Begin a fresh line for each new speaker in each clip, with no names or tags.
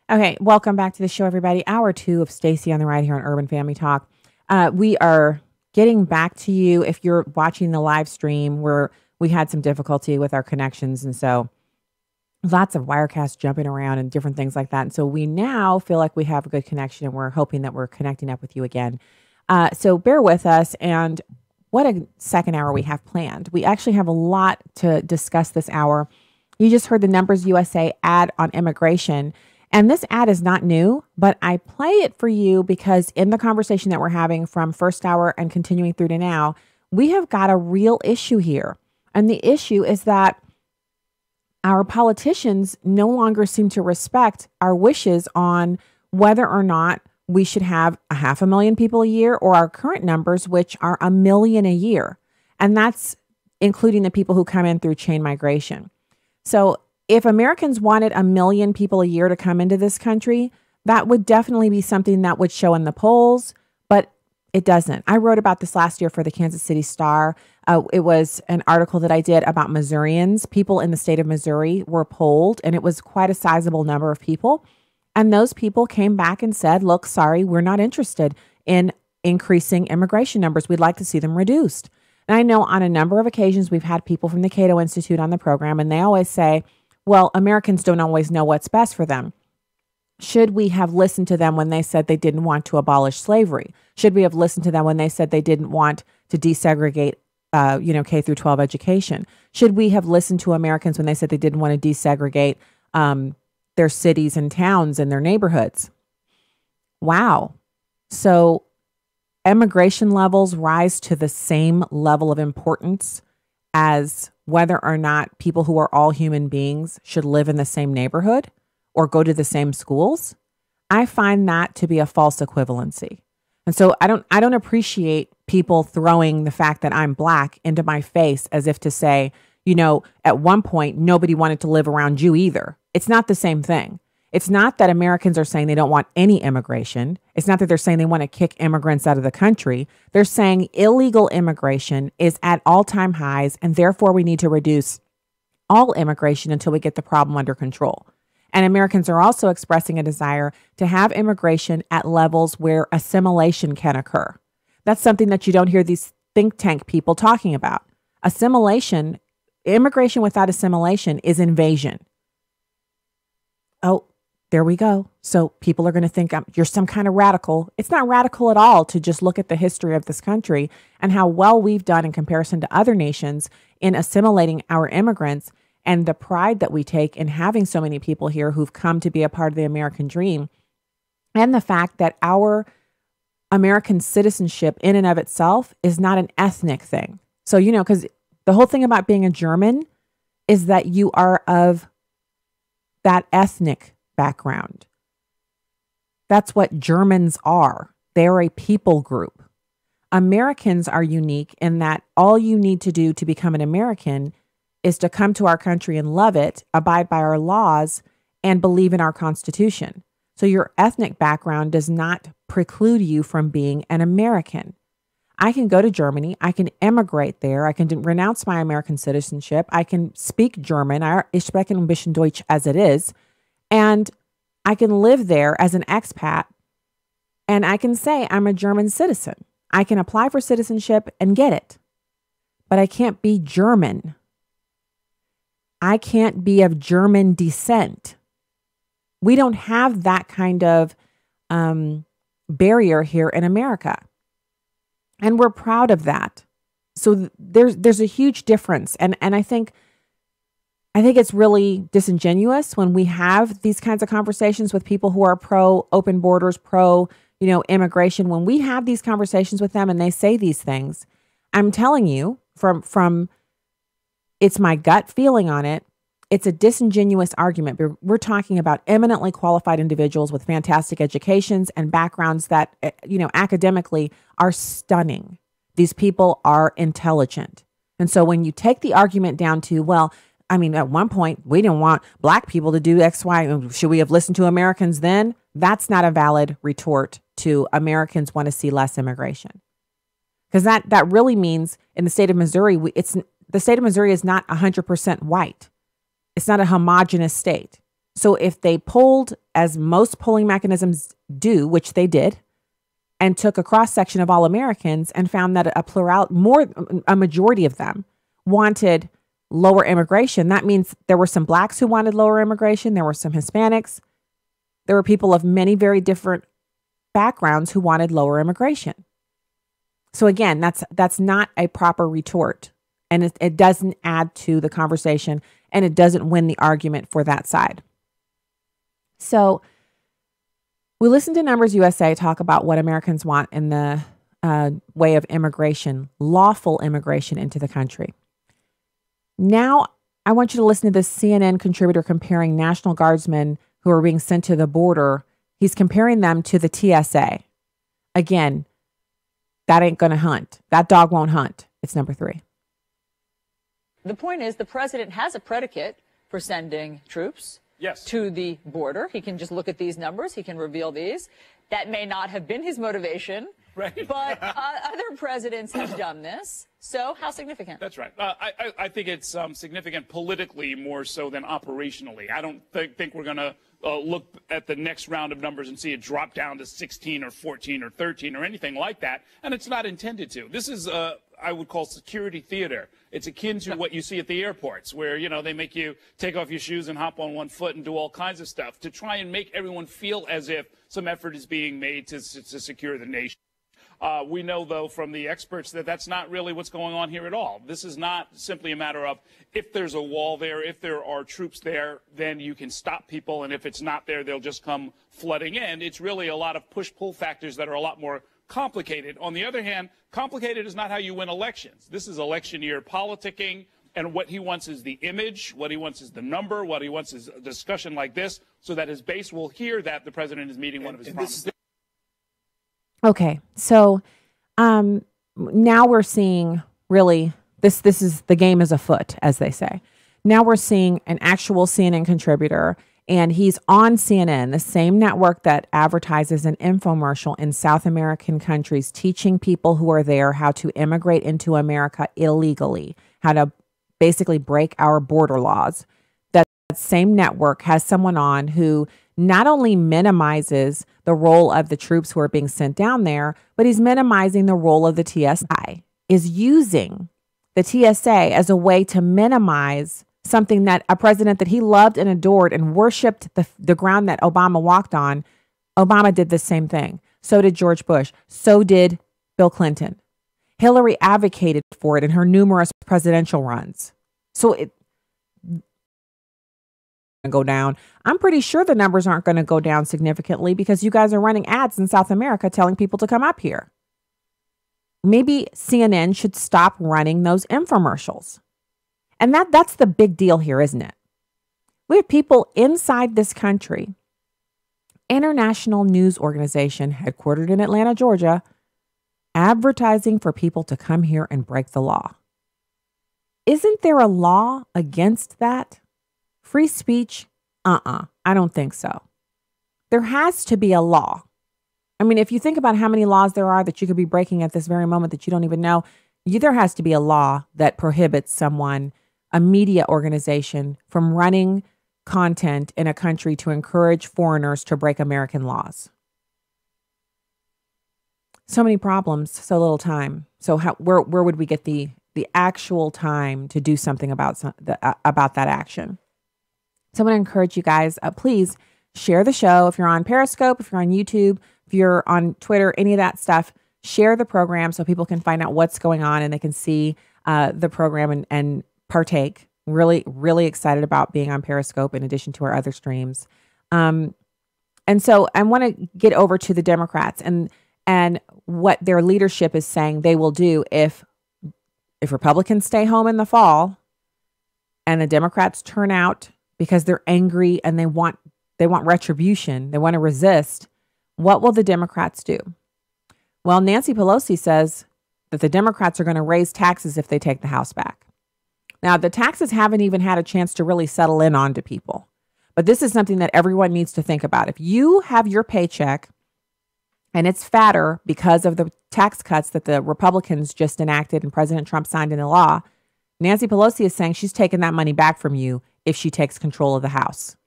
Okay, welcome back to the show, everybody. Hour 2 of Stacy on the Ride here on Urban Family Talk. We are getting back to you. If you're watching the live stream, we had some difficulty with our connections, and so lots of Wirecast jumping around and different things like that. And so we now feel like we have a good connection, and we're hoping that we're connecting up with you again. So bear with us, and what a second hour we have planned. We actually have a lot to discuss this hour. You just heard the Numbers USA ad on immigration. And this ad is not new, but I play it for you because in the conversation that we're having from first hour and continuing through to now, we have got a real issue here. And the issue is that our politicians no longer seem to respect our wishes on whether or not we should have 500,000 people a year or our current numbers, which are 1 million a year. And that's including the people who come in through chain migration. So if Americans wanted 1 million people a year to come into this country, that would definitely be something that would show in the polls, but it doesn't. I wrote about this last year for the Kansas City Star. It was an article that I did about Missourians. People in the state of Missouri were polled, and it was quite a sizable number of people. And those people came back and said, look, sorry, we're not interested in increasing immigration numbers. We'd like to see them reduced. And I know on a number of occasions, we've had people from the Cato Institute on the program, and they always say, well, Americans don't always know what's best for them. Should we have listened to them when they said they didn't want to abolish slavery? Should we have listened to them when they said they didn't want to desegregate, K through 12 education? Should we have listened to Americans when they said they didn't want to desegregate their cities and towns and their neighborhoods? Wow. So immigration levels rise to the same level of importance as whether or not people who are all human beings should live in the same neighborhood or go to the same schools. I find that to be a false equivalency. And so I don't appreciate people throwing the fact that I'm Black into my face as if to say, at one point, nobody wanted to live around you either. It's not the same thing. It's not that Americans are saying they don't want any immigration. It's not that they're saying they want to kick immigrants out of the country. They're saying illegal immigration is at all-time highs, and therefore we need to reduce all immigration until we get the problem under control. And Americans are also expressing a desire to have immigration at levels where assimilation can occur. That's something that you don't hear these think tank people talking about. Immigration without assimilation is invasion. Oh, there we go. So people are going to think you're some kind of radical. It's not radical at all to just look at the history of this country and how well we've done in comparison to other nations in assimilating our immigrants and the pride that we take in having so many people here who've come to be a part of the American dream. And the fact that our American citizenship in and of itself is not an ethnic thing. So, because the whole thing about being a German is that you are of that ethnic background. That's what Germans are. They're a people group. Americans are unique in that all you need to do to become an American is to come to our country and love it, abide by our laws, and believe in our Constitution. So your ethnic background does not preclude you from being an American. I can go to Germany. I can emigrate there. I can renounce my American citizenship. I can speak German. Ich spreche ein bisschen Deutsch as it is. And I can live there as an expat. And I can say I'm a German citizen. I can apply for citizenship and get it. But I can't be German. I can't be of German descent. We don't have that kind of barrier here in America. And we're proud of that. So there's a huge difference. And I think it's really disingenuous when we have these kinds of conversations with people who are pro open borders, pro, immigration. When we have these conversations with them and they say these things, I'm telling you from it's my gut feeling on it. It's a disingenuous argument. We're talking about eminently qualified individuals with fantastic educations and backgrounds that, academically are stunning. These people are intelligent. And so when you take the argument down to, at one point, we didn't want Black people to do X, Y. Should we have listened to Americans then? That's not a valid retort to Americans want to see less immigration. Because that really means in the state of Missouri, the state of Missouri is not 100% white. It's not a homogenous state. So if they polled, as most polling mechanisms do, which they did, and took a cross section of all Americans and found that a majority of them wanted lower immigration, that means there were some blacks who wanted lower immigration. There were some Hispanics. There were people of many very different backgrounds who wanted lower immigration. So again, that's not a proper retort, and it doesn't add to the conversation, and it doesn't win the argument for that side. So we listened to Numbers USA talk about what Americans want in the way of immigration, lawful immigration into the country. Now, I want you to listen to this CNN contributor comparing National Guardsmen who are being sent to the border. He's comparing them to the TSA. Again, that ain't going to hunt. That dog won't hunt. It's number 3.
The point is the president has a predicate for sending troops to the border. He can just look at these numbers. He can reveal these. That may not have been his motivation, right? But other presidents have done this. So how significant?
That's right. I think it's significant politically more so than operationally. I don't think we're going to look at the next round of numbers and see it drop down to 16 or 14 or 13 or anything like that. And it's not intended to. This is I would call security theater. It's akin to what you see at the airports where, you know, they make you take off your shoes and hop on one foot and do all kinds of stuff to try and make everyone feel as if some effort is being made to secure the nation. We know, though, from the experts that that's not really what's going on here at all. This is not simply a matter of if there's a wall there, if there are troops there, then you can stop people. And if it's not there, they'll just come flooding in. It's really a lot of push-pull factors that are a lot more complicated. On the other hand, complicated is not how you win elections. This is election year politicking. And what he wants is the image. What he wants is the number. What he wants is a discussion like this so that his base will hear that the president is meeting one of his promises.
Okay, so now we're seeing really this is the game is afoot, as they say. Now we're seeing an actual CNN contributor, and he's on CNN, the same network that advertises an infomercial in South American countries, teaching people who are there how to immigrate into America illegally, how to basically break our border laws. That same network has someone on who not only minimizes the role of the troops who are being sent down there, but he's minimizing the role of the TSA, is using the TSA as a way to minimize something that a president that he loved and adored and worshiped the ground that Obama walked on. Obama did the same thing. So did George Bush. So did Bill Clinton. Hillary advocated for it in her numerous presidential runs. So it go down. I'm pretty sure the numbers aren't going to go down significantly because you guys are running ads in South America telling people to come up here. Maybe CNN should stop running those infomercials. And that's the big deal here, isn't it? We have people inside this country, international news organization headquartered in Atlanta, Georgia, advertising for people to come here and break the law. Isn't there a law against that? Free speech? I don't think so. There has to be a law. I mean, if you think about how many laws there are that you could be breaking at this very moment that you don't even know, there has to be a law that prohibits someone, a media organization, from running content in a country to encourage foreigners to break American laws. So many problems, so little time. So where would we get the actual time to do something about that action? So I'm going to encourage you guys, please share the show. If you're on Periscope, if you're on YouTube, if you're on Twitter, any of that stuff, share the program so people can find out what's going on and they can see the program and partake. Really, really excited about being on Periscope in addition to our other streams. And so I want to get over to the Democrats and what their leadership is saying they will do if Republicans stay home in the fall and the Democrats turn out because they're angry and they want retribution, they want to resist. What will the Democrats do? Well, Nancy Pelosi says that the Democrats are going to raise taxes if they take the House back. Now, the taxes haven't even had a chance to really settle in onto people. But this is something that everyone needs to think about. If you have your paycheck and it's fatter because of the tax cuts that the Republicans just enacted and President Trump signed into law, Nancy Pelosi is saying she's taking that money back from you if she takes control of the House.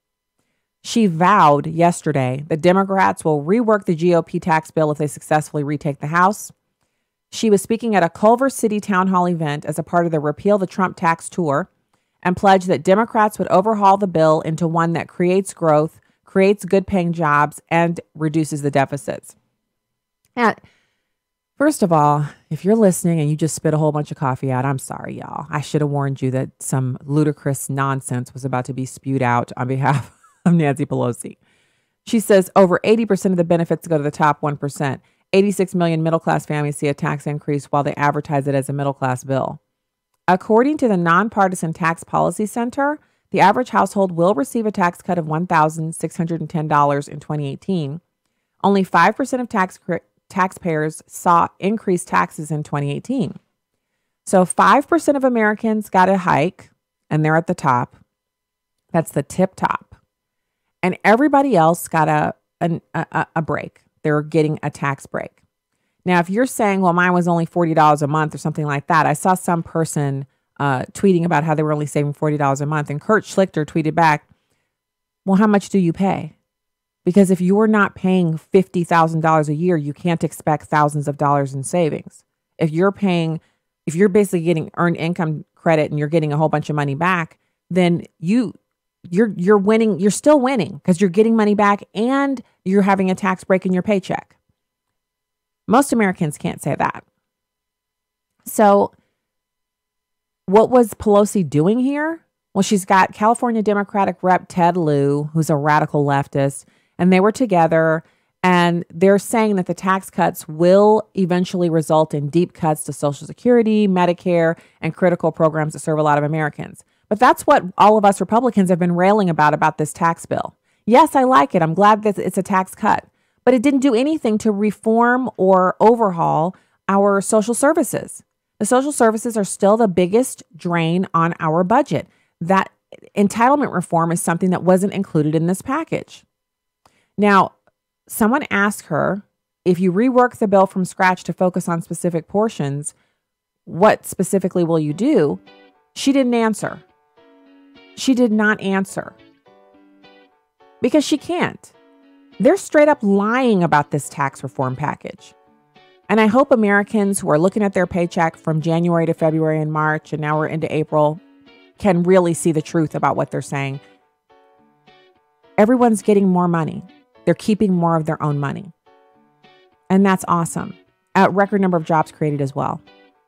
She vowed yesterday that Democrats will rework the GOP tax bill if they successfully retake the House. She was speaking at a Culver City town hall event as a part of the Repeal the Trump Tax tour and pledged that Democrats would overhaul the bill into one that creates growth, creates good-paying jobs, and reduces the deficits. And first of all, if you're listening and you just spit a whole bunch of coffee out, I'm sorry, y'all. I should have warned you that some ludicrous nonsense was about to be spewed out on behalf of Nancy Pelosi. She says over 80% of the benefits go to the top 1%. 86 million middle-class families see a tax increase while they advertise it as a middle-class bill. According to the Nonpartisan Tax Policy Center, the average household will receive a tax cut of $1,610 in 2018. Only 5% of taxpayers saw increased taxes in 2018. So 5% of Americans got a hike, and they're at the top. That's the tip top. And everybody else got a break. They're getting a tax break. Now, if you're saying, well, mine was only $40 a month or something like that, I saw some person tweeting about how they were only saving $40 a month. And Kurt Schlichter tweeted back, well, how much do you pay? Because if you're not paying $50,000 a year, you can't expect thousands of dollars in savings. If you're basically getting earned income credit and you're getting a whole bunch of money back, then you're winning. You're still winning because you're getting money back and you're having a tax break in your paycheck. Most Americans can't say that. So what was Pelosi doing here? Well, she's got California Democratic Rep Ted Lieu, who's a radical leftist, and they were together, and they're saying that the tax cuts will eventually result in deep cuts to Social Security, Medicare, and critical programs that serve a lot of Americans. But that's what all of us Republicans have been railing about this tax bill. Yes, I like it. I'm glad that it's a tax cut, but it didn't do anything to reform or overhaul our social services. The social services are still the biggest drain on our budget. That entitlement reform is something that wasn't included in this package. Now, someone asked her, if you rework the bill from scratch to focus on specific portions, what specifically will you do? She didn't answer. She did not answer because she can't. They're straight up lying about this tax reform package. And I hope Americans who are looking at their paycheck from January to February and March, and now we're into April, can really see the truth about what they're saying. Everyone's getting more money. They're keeping more of their own money. And that's awesome. A record number of jobs created as well.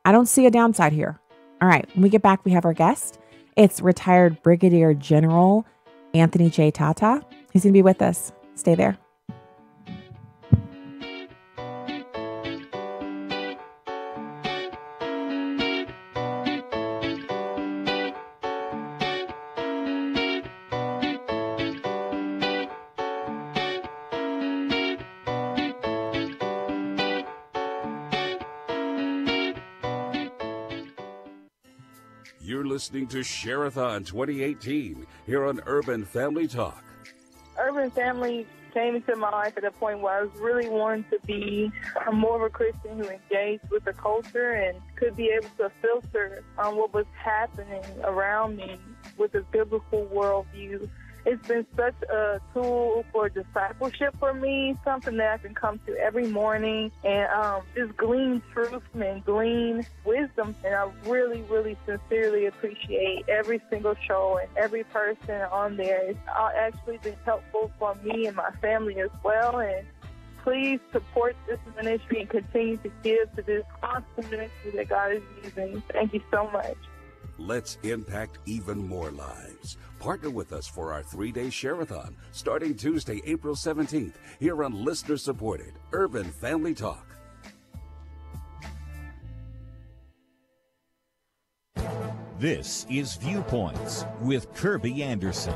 I don't see a downside here. All right, when we get back, we have our guest. It's retired Brigadier General Anthony J. Tata. He's going to be with us. Stay there.
You're listening to Share-a-thon 2018 here on Urban Family Talk.
Urban Family came into my life at a point where I was really wanting to be more of a Christian who engaged with the culture and could be able to filter on what was happening around me with a biblical worldview. It's been such a tool for discipleship for me, something that I can come to every morning and just glean truth and glean wisdom. And I really, really sincerely appreciate every single show and every person on there. It's actually been helpful for me and my family as well. And please support this ministry and continue to give to this awesome ministry that God is using. Thank you so much.
Let's impact even more lives. Partner with us for our 3-day Share-a-thon starting Tuesday, April 17th, here on listener-supported Urban Family Talk.
This is Viewpoints with Kirby Anderson.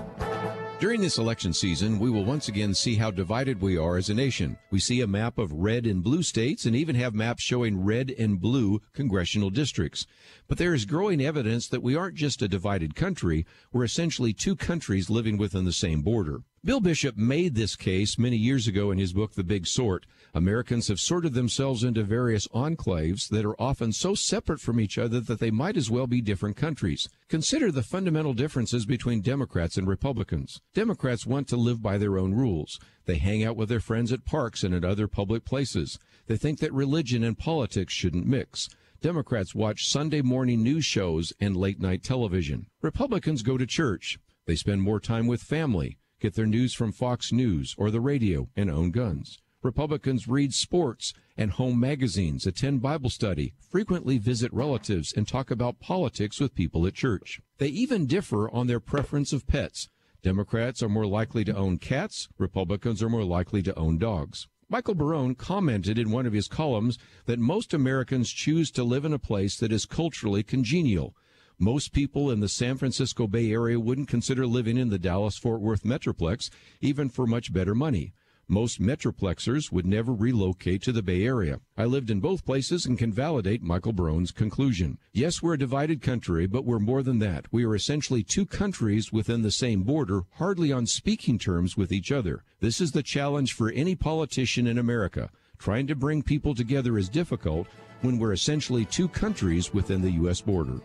During this election season, we will once again see how divided we are as a nation. We see a map of red and blue states and even have maps showing red and blue congressional districts. But there is growing evidence that we aren't just a divided country, we're essentially two countries living within the same border. Bill Bishop made this case many years ago in his book, The Big Sort. Americans have sorted themselves into various enclaves that are often so separate from each other that they might as well be different countries. Consider the fundamental differences between Democrats and Republicans. Democrats want to live by their own rules. They hang out with their friends at parks and at other public places. They think that religion and politics shouldn't mix. Democrats watch Sunday morning news shows and late-night television. Republicans go to church. They spend more time with family, get their news from Fox News or the radio, and own guns. Republicans read sports and home magazines, attend Bible study, frequently visit relatives, and talk about politics with people at church. They even differ on their preference of pets. Democrats are more likely to own cats. Republicans are more likely to own dogs. Michael Barone commented in one of his columns that most Americans choose to live in a place that is culturally congenial. Most people in the San Francisco Bay Area wouldn't consider living in the Dallas-Fort Worth Metroplex, even for much better money. Most Metroplexers would never relocate to the Bay Area. I lived in both places and can validate Michael Barone's conclusion. Yes, we're a divided country, but we're more than that. We are essentially two countries within the same border, hardly on speaking terms with each other. This is the challenge for any politician in America. Trying to bring people together is difficult when we're essentially two countries within the U.S. border.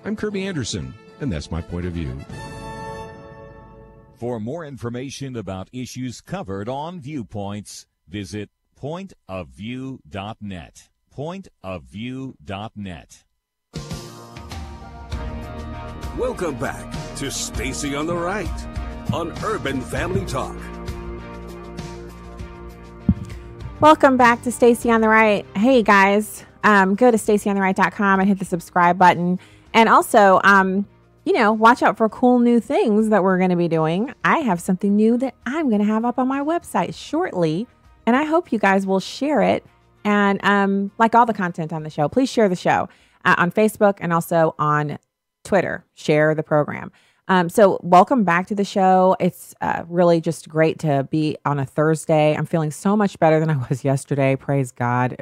I'm Kirby Anderson, and that's my point of view.
For more information about issues covered on Viewpoints, visit pointofview.net. Pointofview.net.
Welcome back to Stacy on the Right on Urban Family Talk.
Welcome back to Stacy on the Right. Hey guys, go to stacyontheright.com and hit the subscribe button. And also, watch out for cool new things that we're going to be doing. I have something new that I'm going to have up on my website shortly, and I hope you guys will share it. And like all the content on the show, please share the show on Facebook and also on Twitter. Share the program. So welcome back to the show. It's really just great to be on a Thursday. I'm feeling so much better than I was yesterday. Praise God.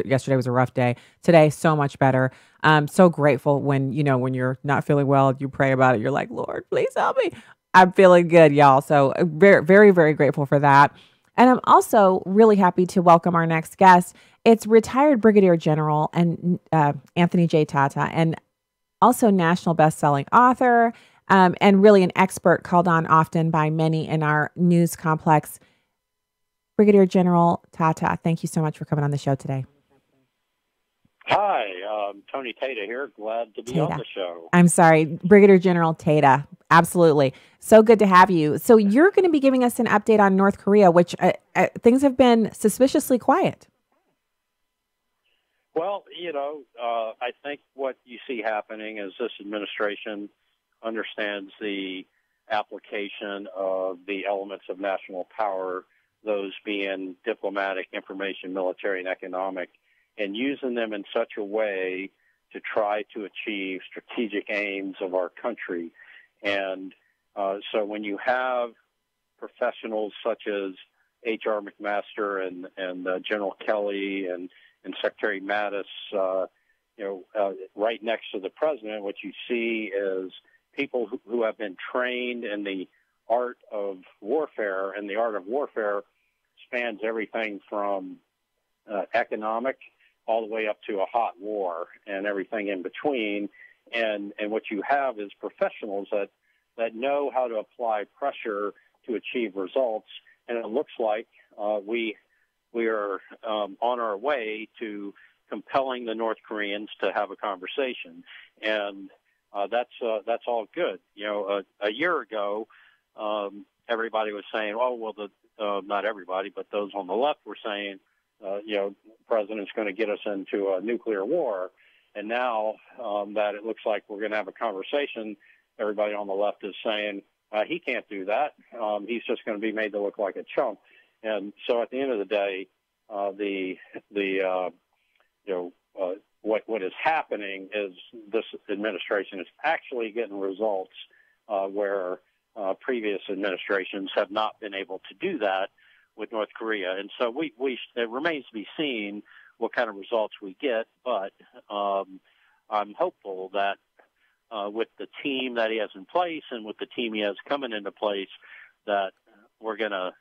Yesterday was a rough day. Today, so much better. I'm so grateful when you're not feeling well, you pray about it. You're like, Lord, please help me. I'm feeling good, y'all. So very, very, very grateful for that. And I'm also really happy to welcome our next guest. It's retired Brigadier General and Anthony J. Tata, and also national best-selling author, and really an expert called on often by many in our news complex. Brigadier General Tata, thank you so much for coming on the show today.
Hi, Tony Tata here. Glad to be on the show.
I'm sorry, Brigadier General Tata. Absolutely. So good to have you. So you're going to be giving us an update on North Korea, which things have been suspiciously quiet.
Well, I think what you see happening is this administration understands the application of the elements of national power, those being diplomatic, information, military, and economic, and using them in such a way to try to achieve strategic aims of our country. And so when you have professionals such as H.R. McMaster and General Kelly and Secretary Mattis, right next to the president, what you see is people who have been trained in the art of warfare, and the art of warfare spans everything from economic all the way up to a hot war and everything in between. And what you have is professionals that know how to apply pressure to achieve results. And it looks like we are on our way to compelling the North Koreans to have a conversation. And that's all good. A year ago, everybody was saying, not everybody, but those on the left were saying, the president's going to get us into a nuclear war. And now that it looks like we're going to have a conversation, everybody on the left is saying he can't do that. He's just going to be made to look like a chump. And so at the end of the day, what is happening is this administration is actually getting results where previous administrations have not been able to do that with North Korea. And so it remains to be seen what kind of results we get. But I'm hopeful that with the team that he has in place and with the team he has coming into place, that we're gonna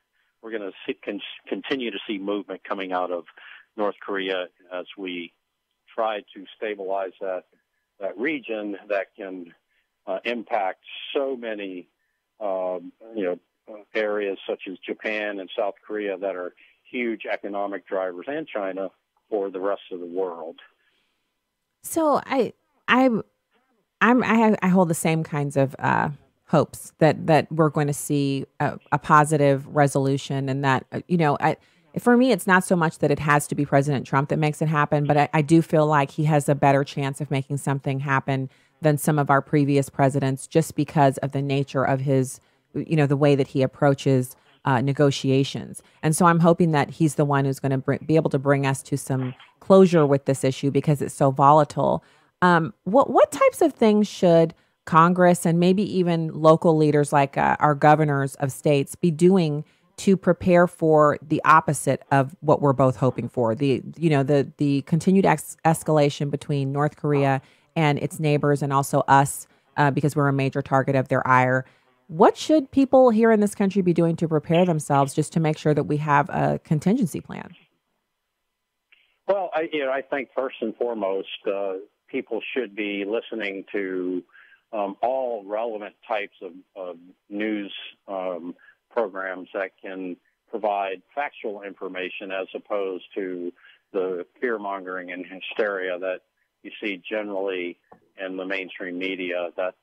continue to see movement coming out of North Korea as we try to stabilize that region that can impact so many areas such as Japan and South Korea that are huge economic drivers, and China for the rest of the world.
So I hold the same kinds of hopes that we're going to see a positive resolution, and that for me, it's not so much that it has to be President Trump that makes it happen, but I do feel like he has a better chance of making something happen than some of our previous presidents, just because of the nature of his, the way that he approaches negotiations. And so I'm hoping that he's the one who's going to be able to bring us to some closure with this issue, because it's so volatile. What types of things should Congress and maybe even local leaders like our governors of states be doing to prepare for the opposite of what we're both hoping for? The continued escalation between North Korea and its neighbors, and also us, because we're a major target of their ire. What should people here in this country be doing to prepare themselves, just to make sure that we have a contingency plan?
Well, I think first and foremost, people should be listening to all relevant types of news programs that can provide factual information, as opposed to the fear-mongering and hysteria that you see generally in the mainstream media that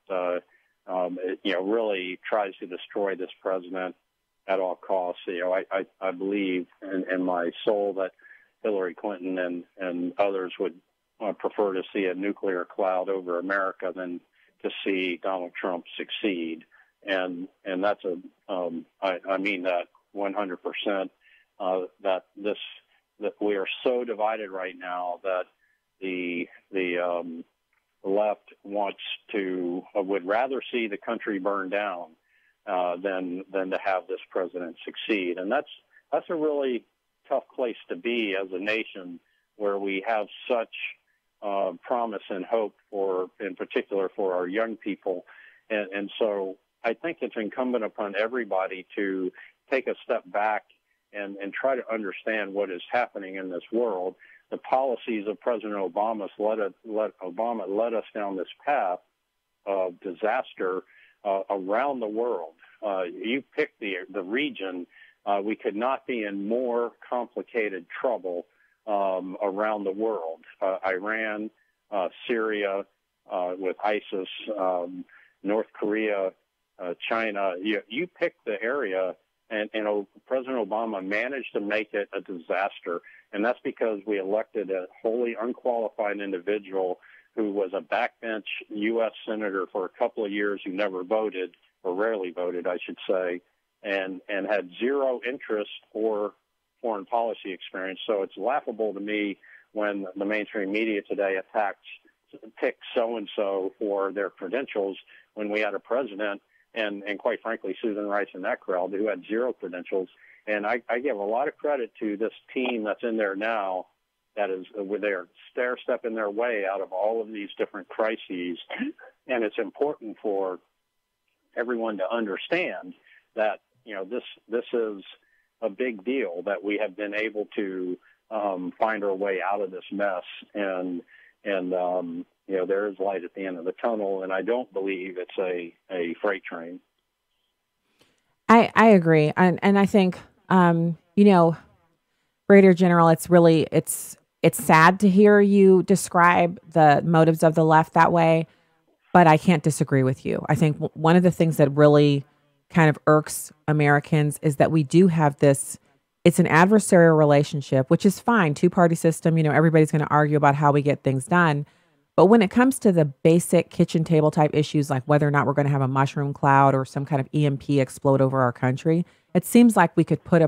really tries to destroy this president at all costs. I believe in my soul that Hillary Clinton and others would prefer to see a nuclear cloud over America than to see Donald Trump succeed. And that's I mean that 100%. That we are so divided right now that the left would rather see the country burn down than to have this president succeed. And that's a really tough place to be as a nation, where we have such promise and hope in particular for our young people. And so I think it's incumbent upon everybody to take a step back and try to understand what is happening in this world. The policies of President Obama led us down this path of disaster around the world. You pick the region. We could not be in more complicated trouble around the world. Iran, Syria with ISIS, North Korea, China. You pick the area, and President Obama managed to make it a disaster. And that's because we elected a wholly unqualified individual who was a backbench U.S. senator for a couple of years, who never voted, or rarely voted, I should say, and had zero interest or foreign policy experience. So it's laughable to me when the mainstream media today picks so-and-so for their credentials, when we had a president, and quite frankly, Susan Rice in that crowd, who had zero credentials. And I give a lot of credit to this team that's in there now, that is where they're stair-stepping their way out of all of these different crises. And it's important for everyone to understand that, this is a big deal, that we have been able to find our way out of this mess. And there is light at the end of the tunnel, and I don't believe it's a freight train.
I agree. And I think, Brigadier General, it's sad to hear you describe the motives of the left that way, but I can't disagree with you. I think one of the things that really kind of irks Americans is that we do have this, it's an adversarial relationship, which is fine. Two-party system, everybody's going to argue about how we get things done. But when it comes to the basic kitchen table type issues, like whether or not we're going to have a mushroom cloud or some kind of EMP explode over our country, it seems like we could put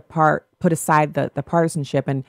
aside the partisanship and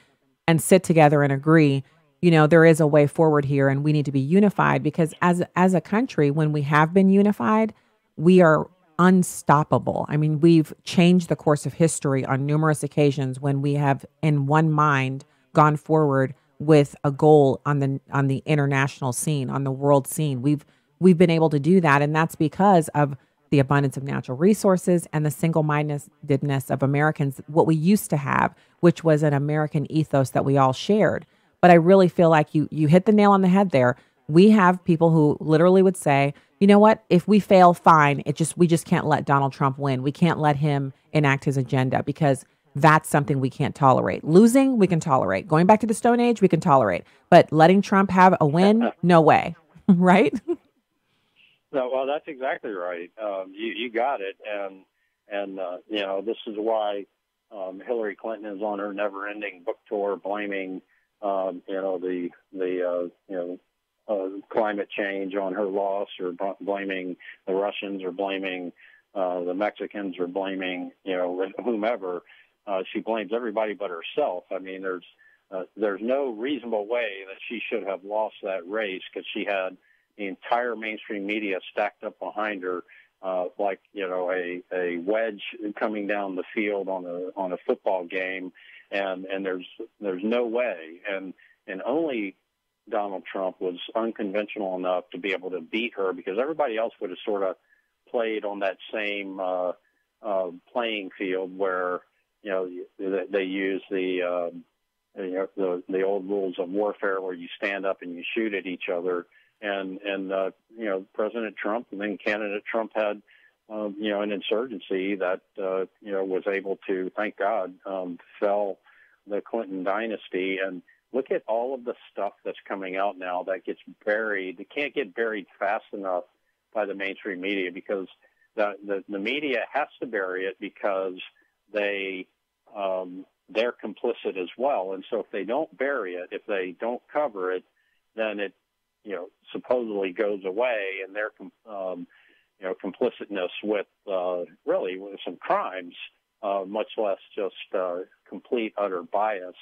sit together and agree, there is a way forward here, and we need to be unified, because as a country, when we have been unified, we are unstoppable. I mean, we've changed the course of history on numerous occasions when we have, in one mind, gone forward with a goal on the international scene, on the world scene. We've been able to do that, and that's because of the abundance of natural resources, and the single-mindedness of Americans, what we used to have, which was an American ethos that we all shared. But I really feel like you hit the nail on the head there. We have people who literally would say, you know what, if we fail, fine. We just can't let Donald Trump win. We can't let him enact his agenda because that's something we can't tolerate. Losing, we can tolerate. Going back to the Stone Age, we can tolerate. But letting Trump have a win, no way. Right?
No, well, that's exactly right. You got it, and this is why Hillary Clinton is on her never-ending book tour, blaming the climate change on her loss, or blaming the Russians, or blaming the Mexicans, or blaming whomever. She blames everybody but herself. I mean, there's no reasonable way that she should have lost that race, because she had the entire mainstream media stacked up behind her, like a wedge coming down the field on a football game, and there's no way, and only Donald Trump was unconventional enough to be able to beat her, because everybody else would have sort of played on that same playing field where they use the old rules of warfare where you stand up and you shoot at each other. And President Trump and then candidate Trump had, an insurgency that, was able to, thank God, fell the Clinton dynasty. And look at all of the stuff that's coming out now that gets buried. It can't get buried fast enough by the mainstream media, because the media has to bury it, because they're complicit as well. And so if they don't bury it, if they don't cover it, then it, supposedly goes away, and their, complicitness with with some crimes, much less just complete utter bias,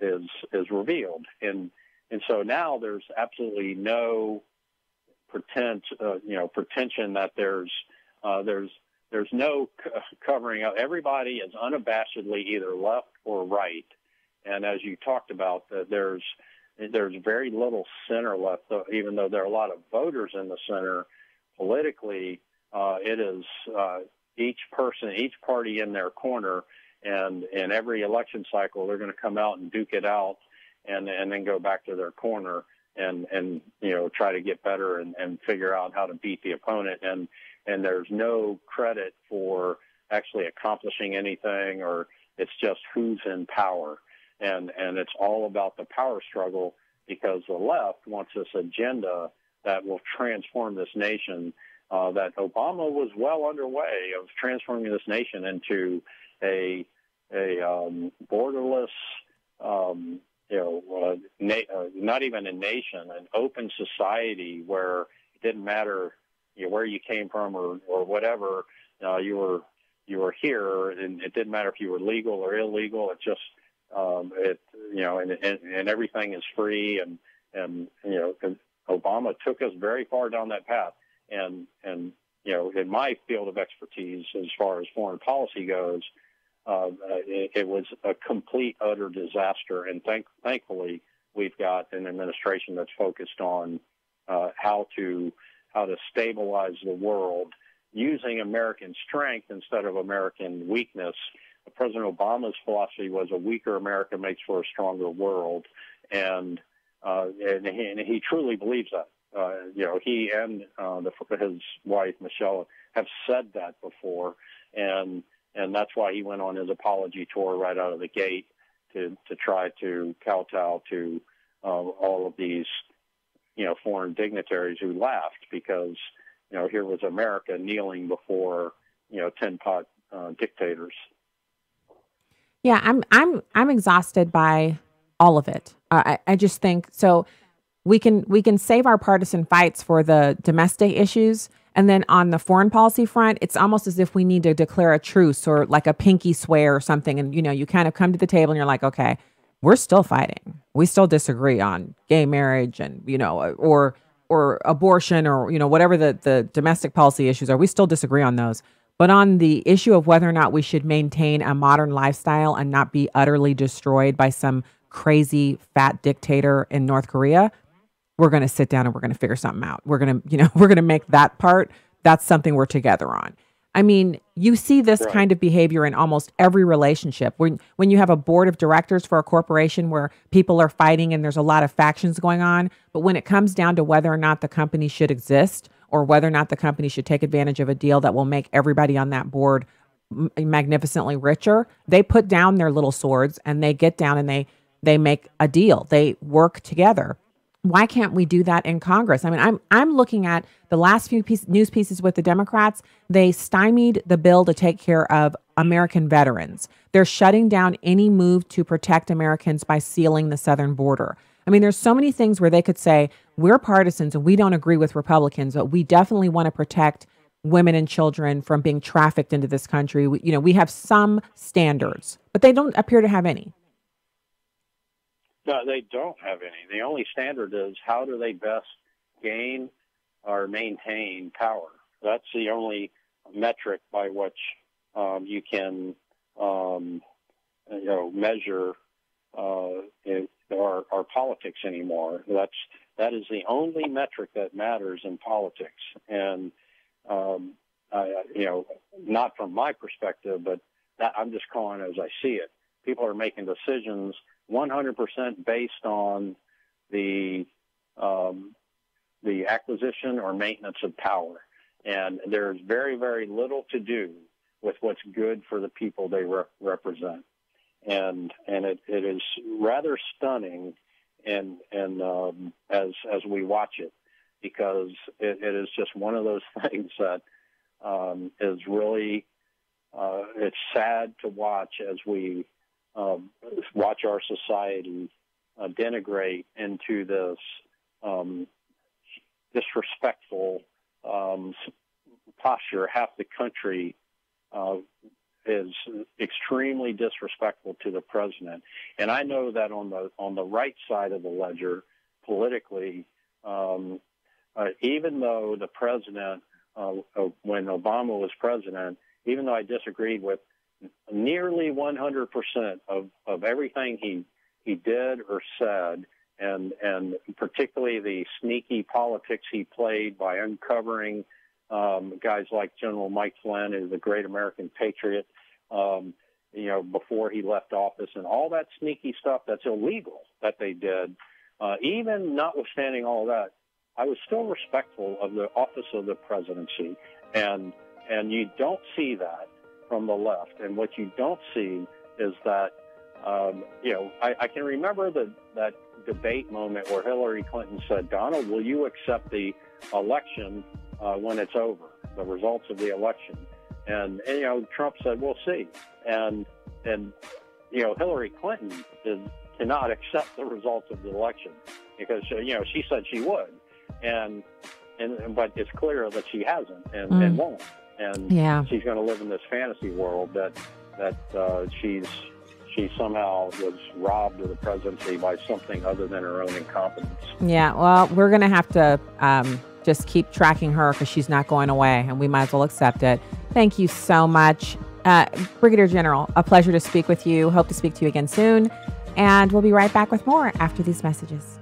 is revealed. And so now there's absolutely no pretension that there's no covering up. Everybody is unabashedly either left or right. And as you talked about, there's very little center left, even though there are a lot of voters in the center. Politically, it is each party in their corner, and in every election cycle, they're going to come out and duke it out, and then go back to their corner and try to get better and figure out how to beat the opponent. And there's no credit for actually accomplishing anything, or it's just who's in power. And it's all about the power struggle, because the left wants this agenda that will transform this nation, that Obama was well underway of transforming this nation into a borderless, not even a nation, an open society where it didn't matter where you came from or whatever, you were here, and it didn't matter if you were legal or illegal. It just and everything is free, and Obama took us very far down that path. And in my field of expertise, as far as foreign policy goes, it was a complete, utter disaster. And thankfully, we've got an administration that's focused on how to stabilize the world using American strength instead of American weakness. President Obama's philosophy was a weaker America makes for a stronger world, and he truly believes that. He and his wife Michelle have said that before, and that's why he went on his apology tour right out of the gate to try to kowtow to all of these foreign dignitaries who laughed, because here was America kneeling before tin pot dictators.
Yeah, I'm exhausted by all of it. I just think so. We can save our partisan fights for the domestic issues, and then on the foreign policy front, it's almost as if we need to declare a truce or like a pinky swear or something. And you kind of come to the table and you're like, okay, we're still fighting. We still disagree on gay marriage and or abortion or whatever the domestic policy issues are. We still disagree on those. But on the issue of whether or not we should maintain a modern lifestyle and not be utterly destroyed by some crazy fat dictator in North Korea, we're going to sit down and we're going to figure something out. We're going to make that part that's something we're together on. I mean, you see this kind of behavior in almost every relationship. When you have a board of directors for a corporation where people are fighting and there's a lot of factions going on, but when it comes down to whether or not the company should exist or whether or not the company should take advantage of a deal that will make everybody on that board magnificently richer, they put down their little swords and they get down and they make a deal. They work together. Why can't we do that in Congress? I mean, I'm looking at the last few news pieces with the Democrats. They stymied the bill to take care of American veterans. They're shutting down any move to protect Americans by sealing the southern border. I mean, there's so many things where they could say, we're partisans and we don't agree with Republicans, but we definitely want to protect women and children from being trafficked into this country. We have some standards, but they don't appear to have any.
No, they don't have any. The only standard is how do they best gain or maintain power. That's the only metric by which you can, measure our politics anymore. That is the only metric that matters in politics. And not from my perspective, but I'm just calling it as I see it. People are making decisions 100% based on the acquisition or maintenance of power. And there's very, very little to do with what's good for the people they represent. And it is rather stunning and as we watch it, because it is just one of those things that is really it's sad to watch as we watch our society denigrate into this disrespectful posture. Half the country is extremely disrespectful to the president, and I know that on the right side of the ledger, politically, even though the president, when Obama was president, even though I disagreed with nearly 100% of everything he did or said, and particularly the sneaky politics he played by uncovering guys like General Mike Flynn, who's the great American patriot, before he left office, and all that sneaky stuff that's illegal that they did. Even notwithstanding all that, I was still respectful of the office of the presidency, and you don't see that from the left. And what you don't see is that, I can remember that debate moment where Hillary Clinton said, "Donald, will you accept the election when it's over, the results of the election?" And Trump said, "We'll see." And Hillary Clinton cannot accept the results of the election because, she said she would. But it's clear that she hasn't and won't. And she's going to live in this fantasy world that she somehow was robbed of the presidency by something other than her own incompetence. Yeah,
well, we're going to have to just keep tracking her because she's not going away, and we might as well accept it. Thank you so much. Brigadier General, a pleasure to speak with you. Hope to speak to you again soon. And we'll be right back with more after these messages.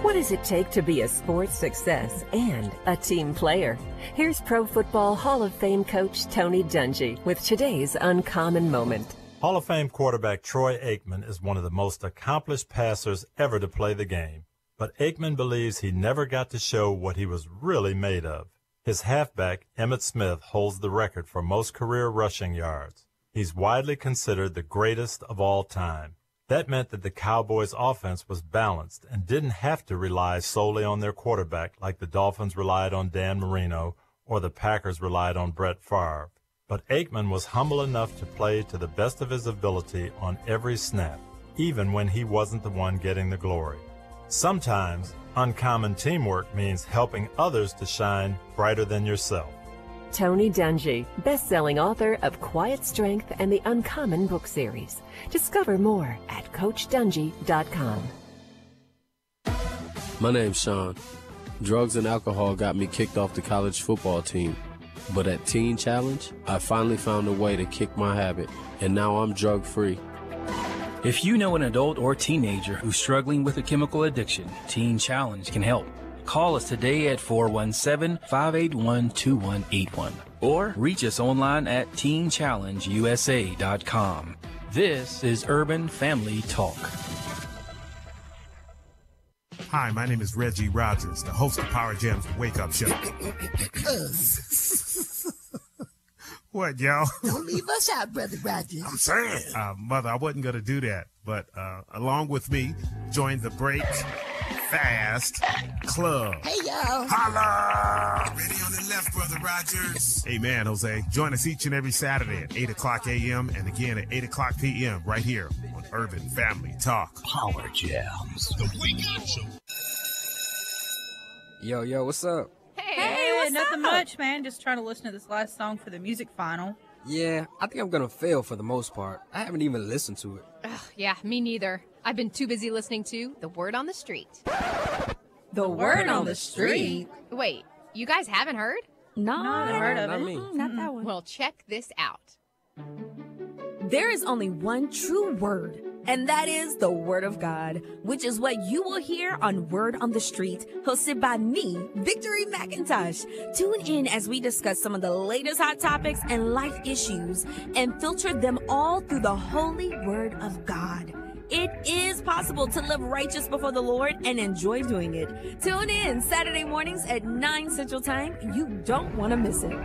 What does it take to be a sports success and a team player? Here's Pro Football Hall of Fame coach Tony Dungy with today's Uncommon Moment.
Hall of Fame quarterback Troy Aikman is one of the most accomplished passers ever to play the game. But Aikman believes he never got to show what he was really made of. His halfback, Emmitt Smith, holds the record for most career rushing yards. He's widely considered the greatest of all time. That meant that the Cowboys' offense was balanced and didn't have to rely solely on their quarterback like the Dolphins relied on Dan Marino or the Packers relied on Brett Favre. But Aikman was humble enough to play to the best of his ability on every snap, even when he wasn't the one getting the glory. Sometimes, uncommon teamwork means helping others to shine brighter than yourself.
Tony Dungy, best-selling author of Quiet Strength and the Uncommon book series. Discover more at CoachDungy.com.
My name's Sean. Drugs and alcohol got me kicked off the college football team. But at Teen Challenge, I finally found a way to kick my habit, and now I'm drug-free.
If you know an adult or teenager who's struggling with a chemical addiction, Teen Challenge can help. Call us today at 417-581-2181 or reach us online at teenchallengeusa.com. This is Urban Family Talk.
Hi, my name is Reggie Rogers, the host of Power Jam's Wake Up Show. What, y'all?
Don't leave us out, Brother Rogers.
I'm saying. Mother, I wasn't going to do that, but along with me, join the Break Fast Club.
Hey, y'all.
Holla! Ready on the left, Brother Rogers. Amen, Jose. Join us each and every Saturday at 8 o'clock a.m. and again at 8 o'clock p.m. right here on Urban Family Talk.
Power Jams. The Wake Up Show.
Yo, what's up?
Hey, nothing much, man. Just trying to listen to this last song for the music final.
Yeah, I think I'm gonna fail for the most part. I haven't even listened to it.
Ugh, yeah, me neither. I've been too busy listening to The Word on the Street.
The Word on the Street?
Wait, you guys haven't heard?
No, I haven't heard of
not
it.
me.
Not that one.
Well, check this out.
There is only one true word, and that is the Word of God, which is what you will hear on Word on the Street, hosted by me, Victory McIntosh. Tune in as we discuss some of the latest hot topics and life issues and filter them all through the holy Word of God. It is possible to live righteous before the Lord and enjoy doing it. Tune in Saturday mornings at 9 Central Time. You don't want to miss it.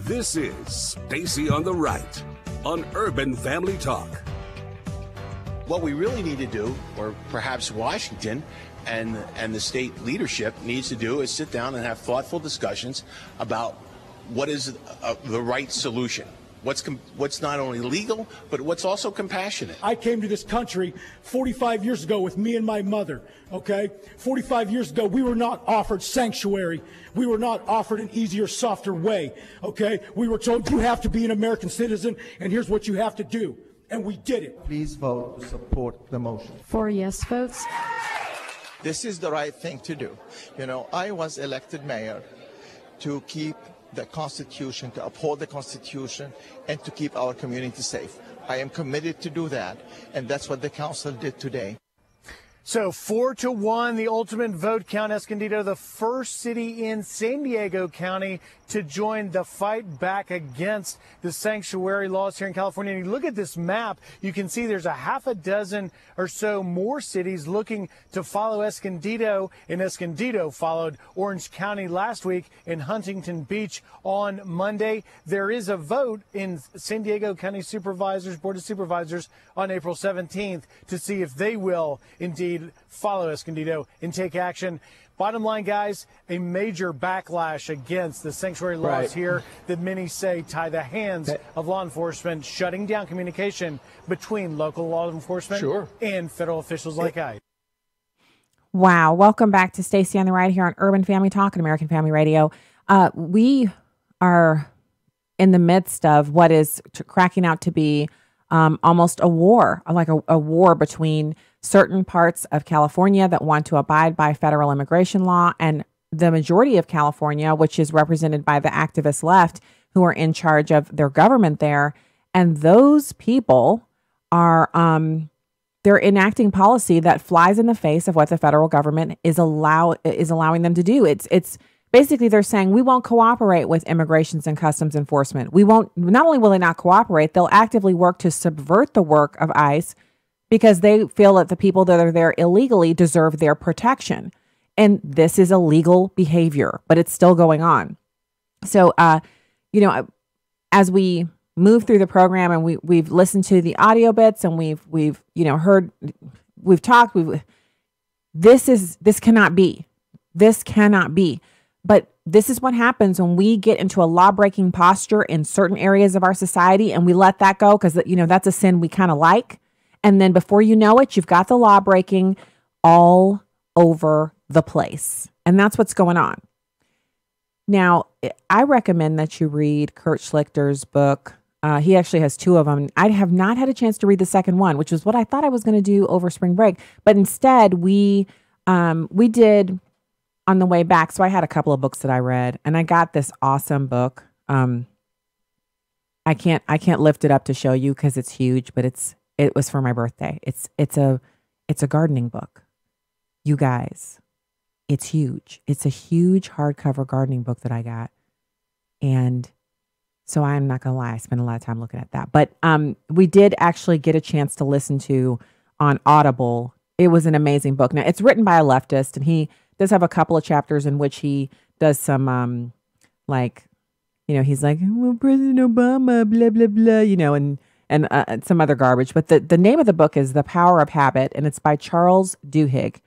This is Stacy on the Right on Urban Family Talk.
What we really need to do, or perhaps Washington and the state leadership needs to do, is sit down and have thoughtful discussions about what is the right solution. What's not only legal, but what's also compassionate.
I came to this country 45 years ago with me and my mother, okay? 45 years ago, we were not offered sanctuary. We were not offered an easier, softer way, okay? We were told you have to be an American citizen, and here's what you have to do. And we did it.
Please vote to support the motion.
4 yes votes.
This is the right thing to do. You know, I was elected mayor to keep the Constitution, to uphold the Constitution, and to keep our community safe. I am committed to do that, and that's what the council did today.
So 4-1, the ultimate vote count. Escondido, the first city in San Diego County to join the fight back against the sanctuary laws here in California. And you look at this map, you can see there's a half a dozen or so more cities looking to follow Escondido, and Escondido followed Orange County last week and Huntington Beach on Monday. There is a vote in San Diego County Supervisors, Board of Supervisors on April 17th to see if they will indeed follow Escondido and take action. Bottom line, guys, a major backlash against the sanctuary laws here that many say tie the hands of law enforcement, shutting down communication between local law enforcement and federal officials like ICE.
Wow. Welcome back to Stacy on the Right here on Urban Family Talk and American Family Radio. We are in the midst of what is cracking out to be almost a war, like a war between certain parts of California that want to abide by federal immigration law and the majority of California, which is represented by the activist left who are in charge of their government there. And those people are, they're enacting policy that flies in the face of what the federal government is allowing them to do. It's basically they're saying we won't cooperate with Immigrations and Customs Enforcement. We won't, not only will they not cooperate, they'll actively work to subvert the work of ICE because they feel that the people that are there illegally deserve their protection. And this is illegal behavior, but it's still going on. So, as we move through the program and we've listened to the audio bits and we've heard, we've talked, this cannot be. This cannot be. But this is what happens when we get into a law-breaking posture in certain areas of our society and we let that go because, that's a sin we kind of like. And then before you know it, you've got the law-breaking all over the place. And that's what's going on. Now, I recommend that you read Kurt Schlichter's book. He actually has two of them. I have not had a chance to read the second one, which is what I thought I was going to do over spring break. But instead, we did on the way back. So I had a couple of books that I read, and I got this awesome book. I can't lift it up to show you because it's huge, but it was for my birthday. It's a gardening book. You guys, it's huge. It's a huge hardcover gardening book that I got. And so I'm not going to lie, I spent a lot of time looking at that. But we did actually get a chance to listen to on Audible. It was an amazing book. Now, it's written by a leftist, and he does have a couple of chapters in which he does some he's like, well, President Obama, blah, blah, blah, and some other garbage. But the name of the book is The Power of Habit, and it's by Charles Duhigg.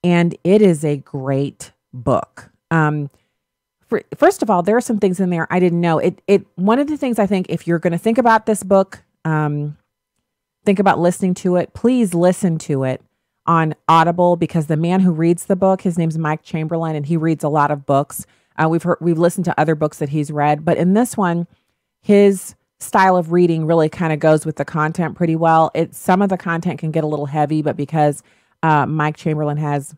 And it is a great book. First of all, there are some things in there I didn't know. One of the things I think, if you're going to think about this book, think about listening to it, please listen to it on Audible, because the man who reads the book, his name's Mike Chamberlain, and he reads a lot of books. We've listened to other books that he's read, but in this one, his style of reading really kind of goes with the content pretty well. Some of the content can get a little heavy, but because Mike Chamberlain has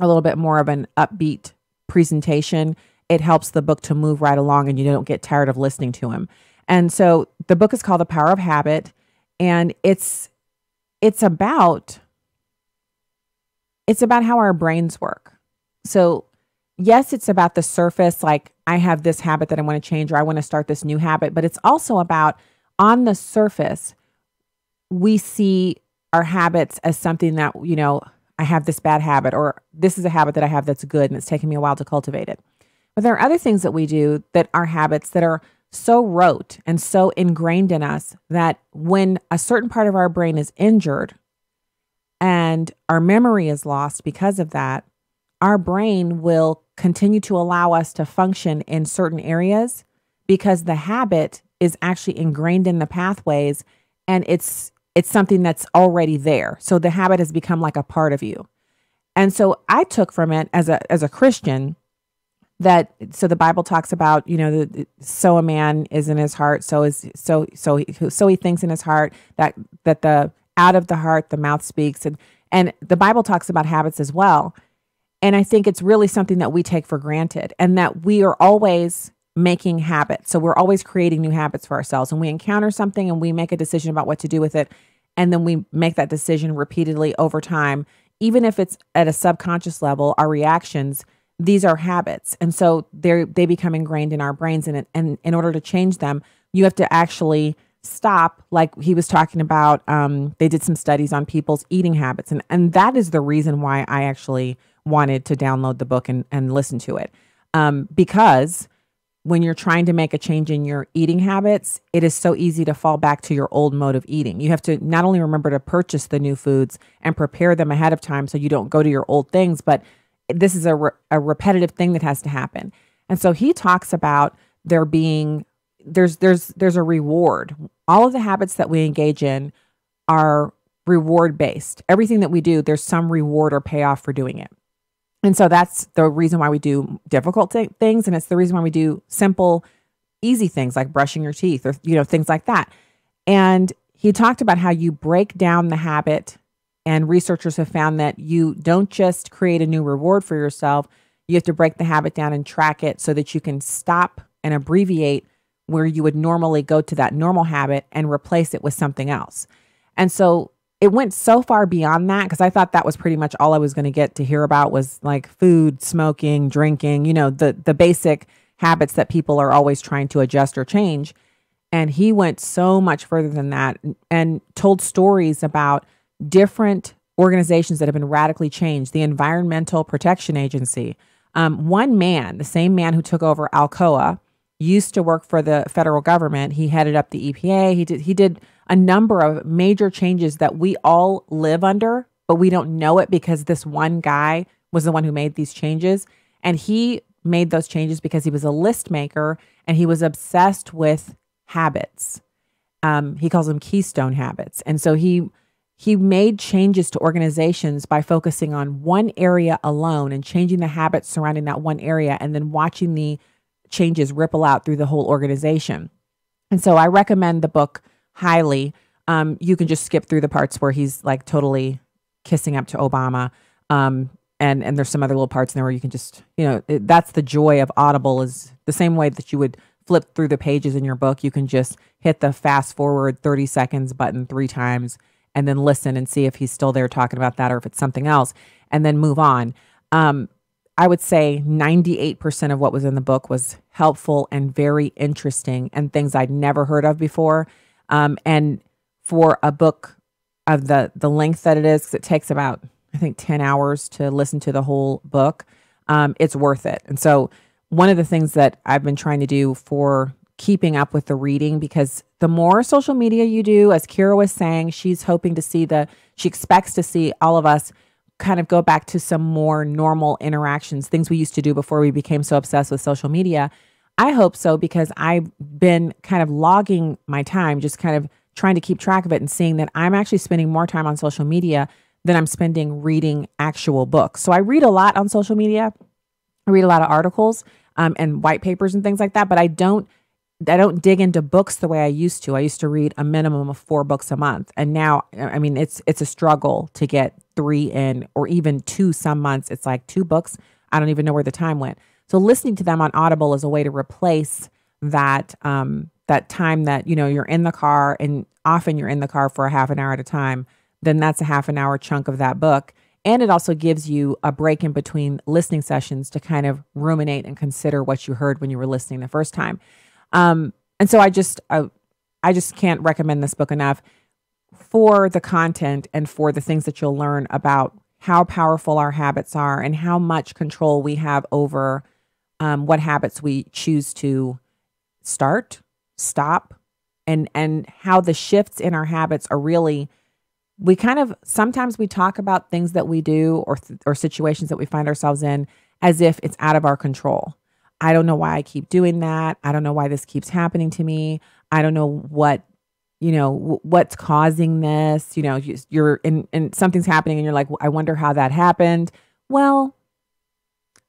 a little bit more of an upbeat presentation, it helps the book to move right along, and you don't get tired of listening to him. And so the book is called The Power of Habit, and it's about how our brains work. So yes, it's about the surface, like I have this habit that I want to change, or I want to start this new habit, but it's also about, on the surface, we see our habits as something that, I have this bad habit, or this is a habit that I have that's good and it's taken me a while to cultivate it. But there are other things that we do that are habits that are so rote and so ingrained in us that when a certain part of our brain is injured and our memory is lost because of that, our brain will continue to allow us to function in certain areas because the habit is actually ingrained in the pathways, and it's something that's already there. So the habit has become like a part of you. And so I took from it as a Christian so the Bible talks about, so a man is in his heart, so he thinks in his heart, that the out of the heart the mouth speaks, and the Bible talks about habits as well. And I think it's really something that we take for granted, and that we are always making habits. So we're always creating new habits for ourselves, and we encounter something and we make a decision about what to do with it. And then we make that decision repeatedly over time, even if it's at a subconscious level, our reactions, these are habits. And so they become ingrained in our brains. And in order to change them, you have to actually stop. Like he was talking about, they did some studies on people's eating habits. And that is the reason why I actually wanted to download the book and listen to it. Because when you're trying to make a change in your eating habits, it is so easy to fall back to your old mode of eating. You have to not only remember to purchase the new foods and prepare them ahead of time so you don't go to your old things, but this is a repetitive thing that has to happen. And so he talks about there's a reward. All of the habits that we engage in are reward based. Everything that we do, there's some reward or payoff for doing it. And so that's the reason why we do difficult things. And it's the reason why we do simple, easy things like brushing your teeth or, things like that. And he talked about how you break down the habit, and researchers have found that you don't just create a new reward for yourself. You have to break the habit down and track it so that you can stop and abbreviate where you would normally go to that normal habit and replace it with something else. And so it went so far beyond that, because I thought that was pretty much all I was going to get to hear about was like food, smoking, drinking, the basic habits that people are always trying to adjust or change. And he went so much further than that and told stories about different organizations that have been radically changed. The Environmental Protection Agency. One man, the same man who took over Alcoa, used to work for the federal government. He headed up the EPA. He did a number of major changes that we all live under, but we don't know it because this one guy was the one who made these changes. And he made those changes because he was a list maker and he was obsessed with habits. He calls them keystone habits. And so he made changes to organizations by focusing on one area alone and changing the habits surrounding that one area, and then watching the changes ripple out through the whole organization. And so I recommend the book highly. You can just skip through the parts where he's like totally kissing up to Obama. And there's some other little parts in there where you can just, that's the joy of Audible, is the same way that you would flip through the pages in your book. You can just hit the fast forward 30 seconds button 3 times and then listen and see if he's still there talking about that or if it's something else, and then move on. I would say 98% of what was in the book was helpful and very interesting and things I'd never heard of before. And for a book of the length that it is, 'cause it takes about, I think, 10 hours to listen to the whole book, it's worth it. And so one of the things that I've been trying to do for keeping up with the reading, because the more social media you do, as Kira was saying, she's hoping to see she expects to see all of us kind of go back to some more normal interactions, things we used to do before we became so obsessed with social media. I hope so, because I've been kind of logging my time, just kind of trying to keep track of it and seeing that I'm actually spending more time on social media than I'm spending reading actual books. So I read a lot on social media. I read a lot of articles and white papers and things like that, but I don't dig into books the way I used to. I used to read a minimum of 4 books a month. And now, I mean, it's a struggle to get 3 in, or even 2 some months. It's like 2 books. I don't even know where the time went. So listening to them on Audible is a way to replace that, that time that, you're in the car, and often you're in the car for a half an hour at a time. Then that's a half an hour chunk of that book. And it also gives you a break in between listening sessions to kind of ruminate and consider what you heard when you were listening the first time. And so I just can't recommend this book enough for the content and for the things that you'll learn about how powerful our habits are and how much control we have over what habits we choose to start, stop, and how the shifts in our habits are really, sometimes we talk about things that we do or situations that we find ourselves in as if it's out of our control. I don't know why I keep doing that. I don't know why this keeps happening to me. I don't know what's causing this. You're in something's happening and you're like, I wonder how that happened. Well,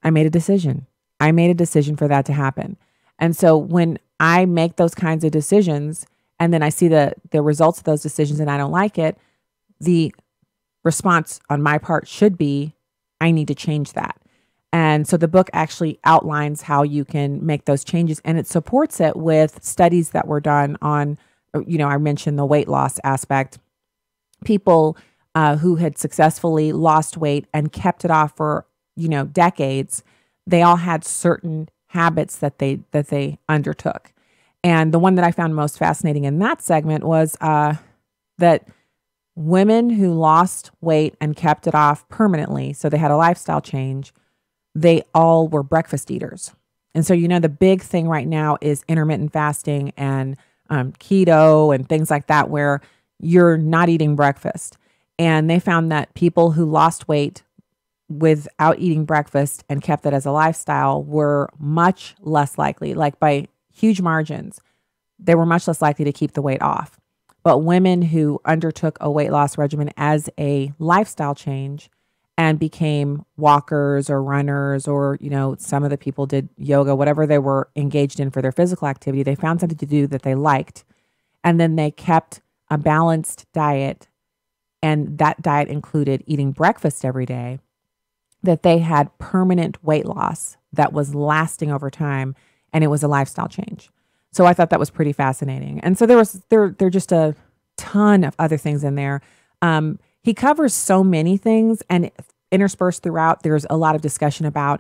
I made a decision. I made a decision for that to happen. And so when I make those kinds of decisions and then I see the results of those decisions and I don't like it, the response on my part should be, I need to change that. And so the book actually outlines how you can make those changes, and it supports it with studies that were done on, I mentioned the weight loss aspect. People who had successfully lost weight and kept it off for, decades, they all had certain habits that they undertook. And the one that I found most fascinating in that segment was that women who lost weight and kept it off permanently, so they had a lifestyle change, they all were breakfast eaters. And so, the big thing right now is intermittent fasting and keto and things like that, where you're not eating breakfast. And they found that people who lost weight without eating breakfast and kept it as a lifestyle were much less likely, like by huge margins, they were much less likely to keep the weight off. But women who undertook a weight loss regimen as a lifestyle change and became walkers or runners, or, some of the people did yoga, whatever they were engaged in for their physical activity, they found something to do that they liked. And then they kept a balanced diet. And that diet included eating breakfast every day, that they had permanent weight loss that was lasting over time. And it was a lifestyle change. So I thought that was pretty fascinating. And so there are just a ton of other things in there. He covers so many things, and interspersed throughout, there's a lot of discussion about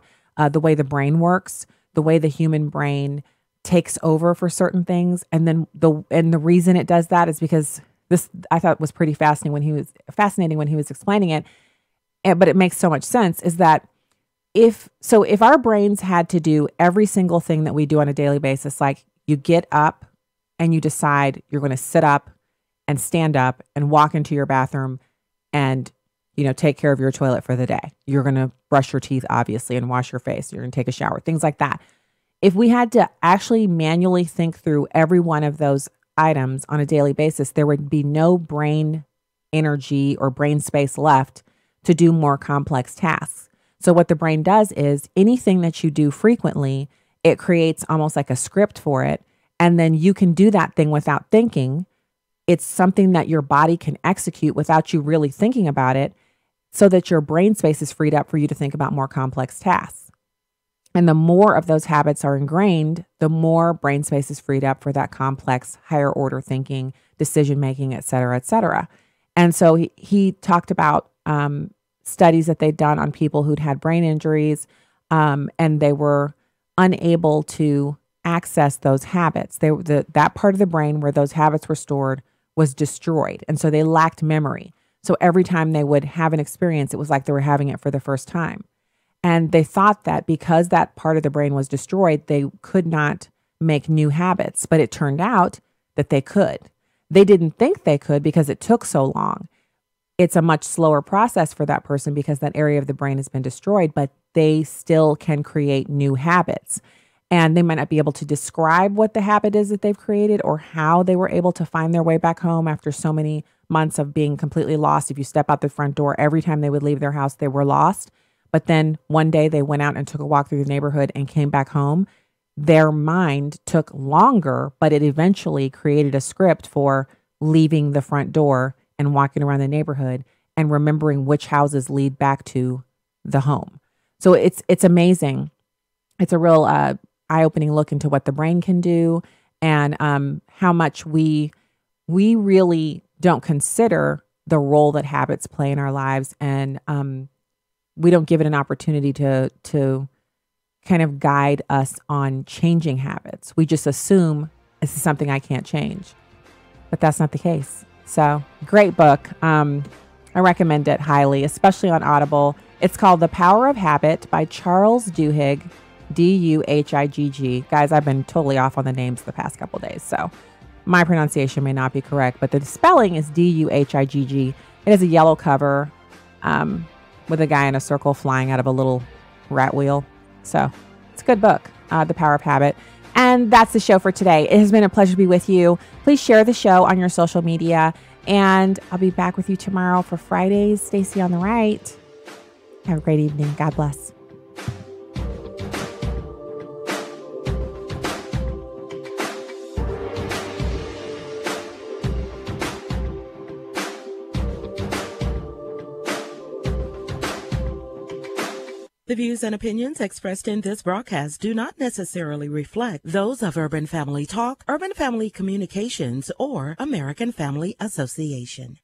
the way the brain works, the way the human brain takes over for certain things. And then the reason it does that is because this, I thought, was pretty fascinating when he was explaining it. But it makes so much sense, is that if our brains had to do every single thing that we do on a daily basis, like you get up and you decide you're going to sit up and stand up and walk into your bathroom and, take care of your toilet for the day. You're going to brush your teeth, obviously, and wash your face. You're going to take a shower, things like that. If we had to actually manually think through every one of those items on a daily basis, there would be no brain energy or brain space left to do more complex tasks. So what the brain does is anything that you do frequently, it creates almost like a script for it. And then you can do that thing without thinking. It's something that your body can execute without you really thinking about it, so that your brain space is freed up for you to think about more complex tasks. And the more of those habits are ingrained, the more brain space is freed up for that complex, higher order thinking, decision making, et cetera, et cetera. And so he talked about studies that they'd done on people who'd had brain injuries, and they were unable to access those habits. That part of the brain where those habits were stored was destroyed. And so they lacked memory. So every time they would have an experience, it was like they were having it for the first time. And they thought that because that part of the brain was destroyed, they could not make new habits. But it turned out that they could. They didn't think they could because it took so long. It's a much slower process for that person because that area of the brain has been destroyed, but they still can create new habits. And they might not be able to describe what the habit is that they've created or how they were able to find their way back home after so many months of being completely lost. If you step out the front door, every time they would leave their house, they were lost. But then one day they went out and took a walk through the neighborhood and came back home. Their mind took longer, but it eventually created a script for leaving the front door and walking around the neighborhood and remembering which houses lead back to the home. So it's amazing. It's a real eye-opening look into what the brain can do and how much we really don't consider the role that habits play in our lives, and we don't give it an opportunity to kind of guide us on changing habits. We just assume this is something I can't change, but that's not the case. So great book. I recommend it highly, especially on Audible. It's called The Power of Habit by Charles Duhigg, Duhigg. Guys, I've been totally off on the names the past couple days, so my pronunciation may not be correct, but the spelling is Duhigg. It has a yellow cover with a guy in a circle flying out of a little rat wheel. So it's a good book, The Power of Habit. And that's the show for today. It has been a pleasure to be with you. Please share the show on your social media, and I'll be back with you tomorrow for Friday's Stacy on the Right. Have a great evening. God bless.
The views and opinions expressed in this broadcast do not necessarily reflect those of Urban Family Talk, Urban Family Communications, or American Family Association.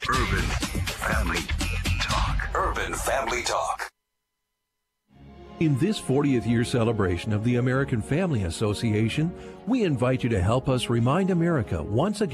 Urban Family Talk. Urban Family Talk.
In this 40th year celebration of the American Family Association, we invite you to help us remind America once again